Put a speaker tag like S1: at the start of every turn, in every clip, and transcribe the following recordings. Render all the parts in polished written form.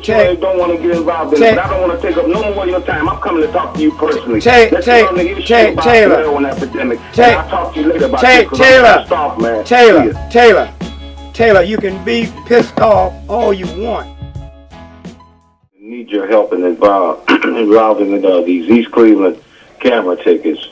S1: you don't want to get involved in it, but I don't want to take up no more of your time. I'm coming to talk to you personally.
S2: Taylor,
S1: epidemic. I'll talk to you later about
S2: Taylor, you can be pissed off all you want.
S1: Need your help involved in these East Cleveland camera tickets.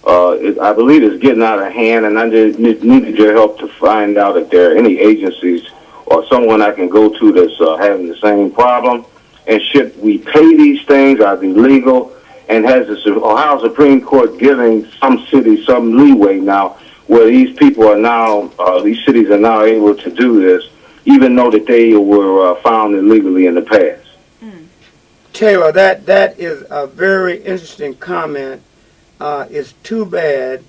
S1: I believe it's getting out of hand, and I just needed your help to find out if there are any agencies or someone I can go to that's having the same problem. And should we pay these things? Are they legal? And has the Ohio Supreme Court giving some cities some leeway now, where these people are now, these cities are now able to do this, even though that they were found illegally in the past?
S2: Taylor, that is a very interesting comment. It's too bad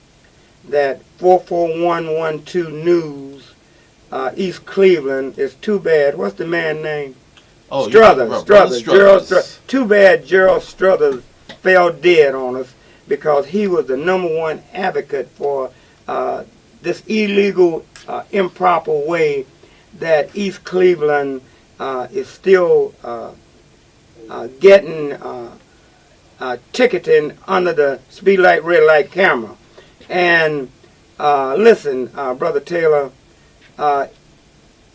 S2: that 44112 News, East Cleveland, is too bad. What's the man's name? Struthers. Gerald Struthers. Too bad Gerald Struthers fell dead on us, because he was the #1 advocate for this illegal, improper way that East Cleveland is still getting ticketing under the speed light, red light camera. And listen, Brother Taylor,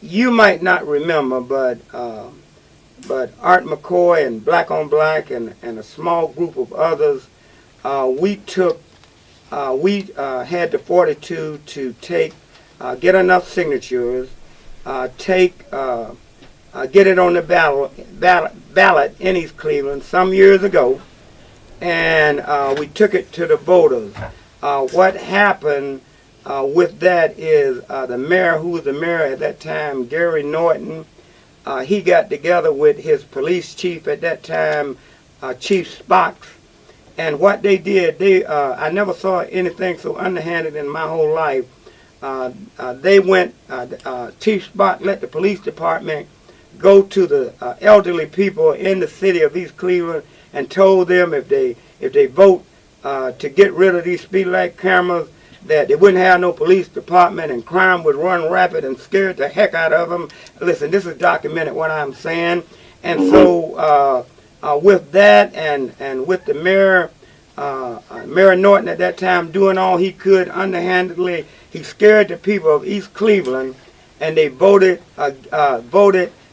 S2: you might not remember, but Art McCoy and Black on Black and a small group of others, we had the fortitude to get enough signatures, get it on the ballot in East Cleveland some years ago, and we took it to the voters. What happened with that is the mayor, who was the mayor at that time, Gary Norton, he got together with his police chief at that time, Chief Spock, and what they did, I never saw anything so underhanded in my whole life. They went, Chief Spock let the police department go to the elderly people in the city of East Cleveland and told them if they vote to get rid of these speed light cameras, that they wouldn't have no police department and crime would run rapid, and scared the heck out of them. Listen, this is documented what I'm saying. And so with that and with the mayor, Mayor Norton at that time doing all he could underhandedly, he scared the people of East Cleveland, and they voted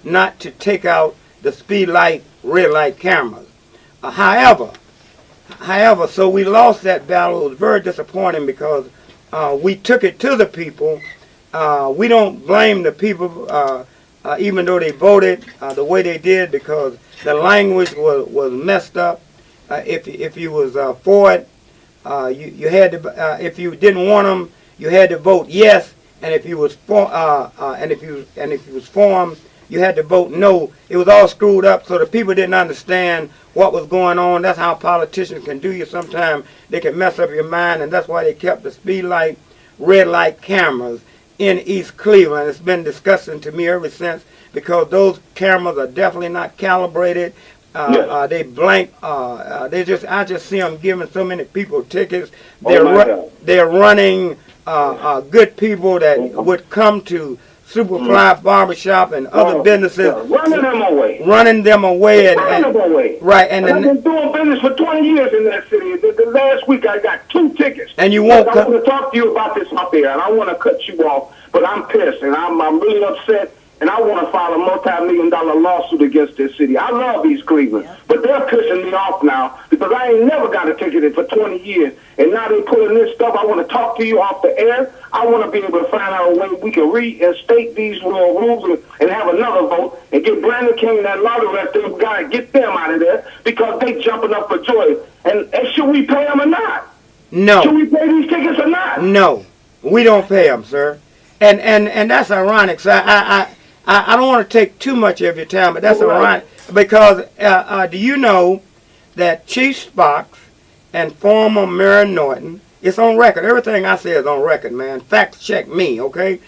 S2: not to take out the speed light, red light cameras. However, so we lost that battle. It was very disappointing, because we took it to the people. We don't blame the people, even though they voted the way they did, because the language was messed up. If you was for it, you had to. If you didn't want them, you had to vote yes. And if you was for, and if you was for them, you had to vote no. It was all screwed up, so the people didn't understand what was going on. That's how politicians can do you sometimes. They can mess up your mind, and that's why they kept the speed light, red light cameras in East Cleveland. It's been disgusting to me ever since, because those cameras are definitely not calibrated. They blank. I just see them giving so many people tickets. They're running good people that would come to Superfly Barbershop and other businesses,
S1: running them away.
S2: Right, and
S1: I've been doing business for 20 years in that city. The last week I got 2 tickets.
S2: And you won't.
S1: I want to talk to you about this out there, and I want to cut you off, but I'm pissed, and I'm really upset, and I want to file a multi-million-dollar lawsuit against this city. I love East Cleveland, but they're pissing me off now, because I ain't never got a ticket for 20 years, and now they're pulling this stuff. I want to talk to you off the air. I want to be able to find out a way we can reinstate these rules and have another vote and get Brandon King and that law director. We got to get them out of there, because they jumping up for joy. And should we pay them or not?
S2: No.
S1: Should we pay these tickets or not?
S2: No, we don't pay them, sir. And that's ironic. So I don't want to take too much of your time, but that's ironic, because do you know that Chief Spock and former Mayor Norton, it's on record. Everything I say is on record, man. Fact check me, okay?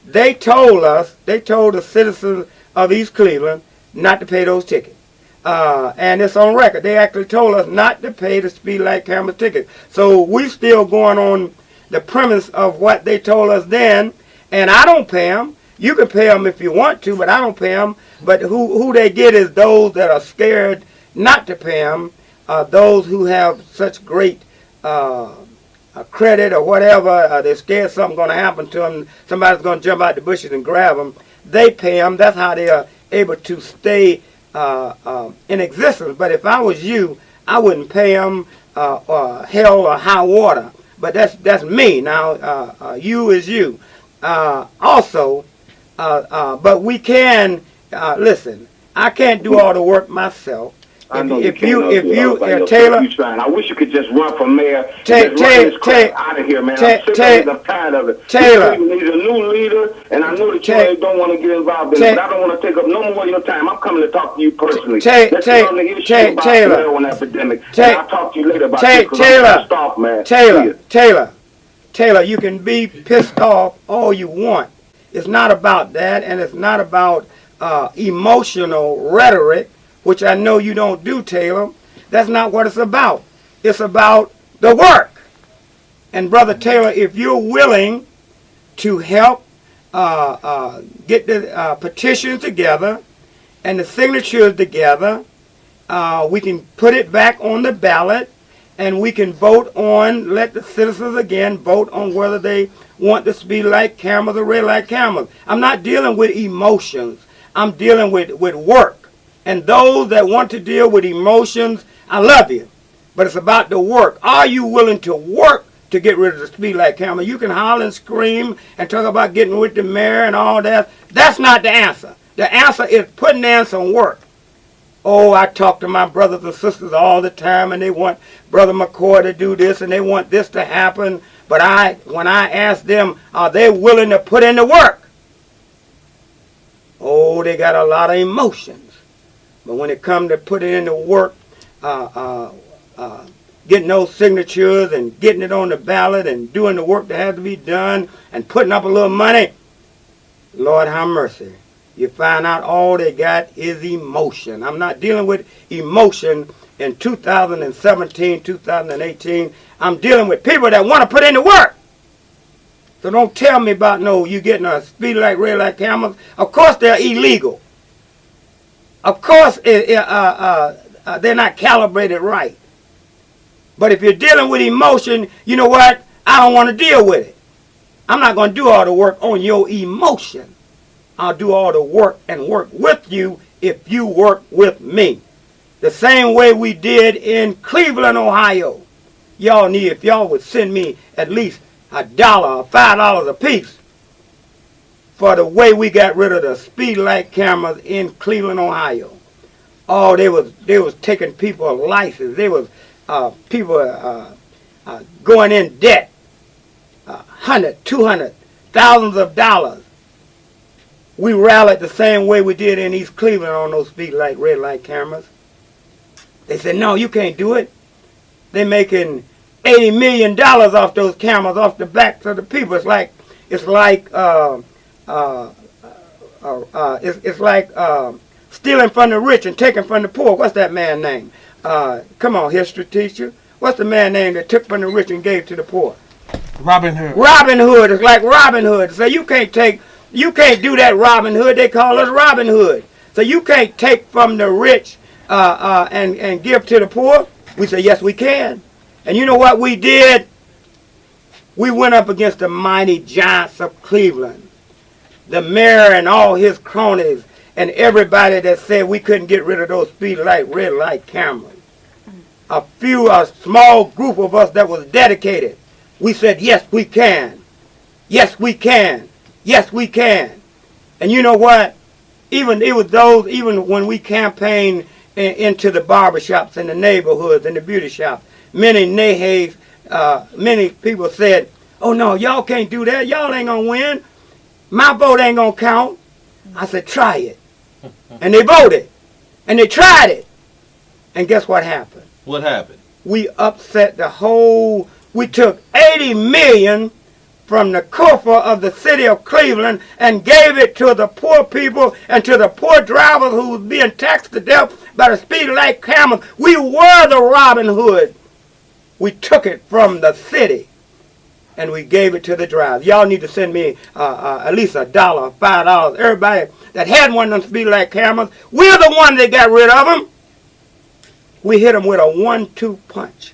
S2: They told the citizens of East Cleveland not to pay those tickets. And it's on record. They actually told us not to pay the speed light camera tickets. So we still going on the premise of what they told us then, and I don't pay them. You can pay them if you want to, but I don't pay them. But who they get is those that are scared not to pay them, those who have such great credit or whatever, they're scared something's going to happen to them, somebody's going to jump out the bushes and grab them. They pay them. That's how they are able to stay in existence. But if I was you, I wouldn't pay them hell or high water. But that's me. Now, you is you. Also, but we can, listen, I can't do all the work myself.
S1: I know
S2: If
S1: you
S2: you Taylor,
S1: I wish you could just run for mayor. Out of here, man. I'm sick of it. I'm tired of it.
S2: Taylor,
S1: we need a new leader, and I know that you don't want to get involved in it, but I don't want to take up no more of your time. I'm coming to talk to you personally. Let's get on the issue about the heroin epidemic. I'll talk to you later about this, 'cause I'm pissed off, man.
S2: Taylor, you can be pissed off all you want. It's not about that, and it's not about emotional rhetoric, which I know you don't do, Taylor. That's not what it's about. It's about the work. And Brother Taylor, if you're willing to help get the petitions together and the signatures together, we can put it back on the ballot, and we can vote on, let the citizens again vote on whether they want the speed light cameras or red light cameras. I'm not dealing with emotions. I'm dealing with work. And those that want to deal with emotions, I love you. But it's about the work. Are you willing to work to get rid of the speed light camera? You can holler and scream and talk about getting with the mayor and all that. That's not the answer. The answer is putting in some work. Oh, I talk to my brothers and sisters all the time, and they want Brother McCoy to do this, and they want this to happen. But when I ask them, are they willing to put in the work? Oh, they got a lot of emotions. But when it comes to putting in the work, getting those signatures and getting it on the ballot and doing the work that has to be done and putting up a little money, Lord have mercy. You find out all they got is emotion. I'm not dealing with emotion in 2017, 2018. I'm dealing with people that want to put in the work. So don't tell me about, no, you getting a speed light, red light cameras. Of course they're illegal. Of course they're not calibrated right. But if you're dealing with emotion, you know what? I don't want to deal with it. I'm not going to do all the work on your emotion. I'll do all the work and work with you if you work with me. The same way we did in Cleveland, Ohio. Y'all need, if y'all would send me at least $1 or $5 a piece for the way we got rid of the speed light cameras in Cleveland, Ohio. Oh, they was taking people's license. They was people going in debt, 100, 200, thousands of dollars. We rallied the same way we did in East Cleveland on those speed light, red light cameras. They said, no, you can't do it. They're making $80 million off those cameras, off the backs of the people. It's like stealing from the rich and taking from the poor. What's that man's name? Come on, history teacher. What's the man's name that took from the rich and gave to the poor?
S3: Robin Hood.
S2: Robin Hood. It's like Robin Hood. So you can't do that, Robin Hood. They call us Robin Hood. So you can't take from the rich and give to the poor. We say, yes, we can. And you know what we did? We went up against the mighty giants of Cleveland. The mayor and all his cronies and everybody that said we couldn't get rid of those speed light, red light cameras. A small group of us that was dedicated. We said, yes, we can. Yes, we can. Yes, we can. And you know what? Even when we campaigned into the barbershops and the neighborhoods and the beauty shops, many people said, oh no, y'all can't do that. Y'all ain't gonna win. My vote ain't gonna count. I said, try it. And they voted. And they tried it. And guess what happened?
S3: What happened?
S2: We upset we took $80 million from the coffers of the city of Cleveland and gave it to the poor people and to the poor drivers who was being taxed to death by the speed light cameras. We were the Robin Hood. We took it from the city. and we gave it to the driver. Y'all need to send me at least $1, $5. Everybody that had one of them speed light cameras, we're the one that got rid of them. We hit them with a 1-2 punch.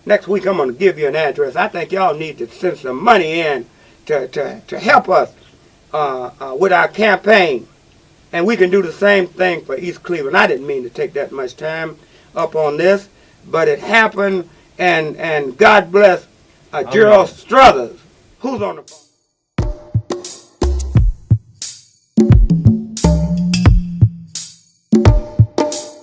S2: Next week I'm going to give you an address. I think y'all need to send some money in to help us with our campaign. And we can do the same thing for East Cleveland. I didn't mean to take that much time up on this, but it happened, and God bless Gerald Struthers, who's on the phone.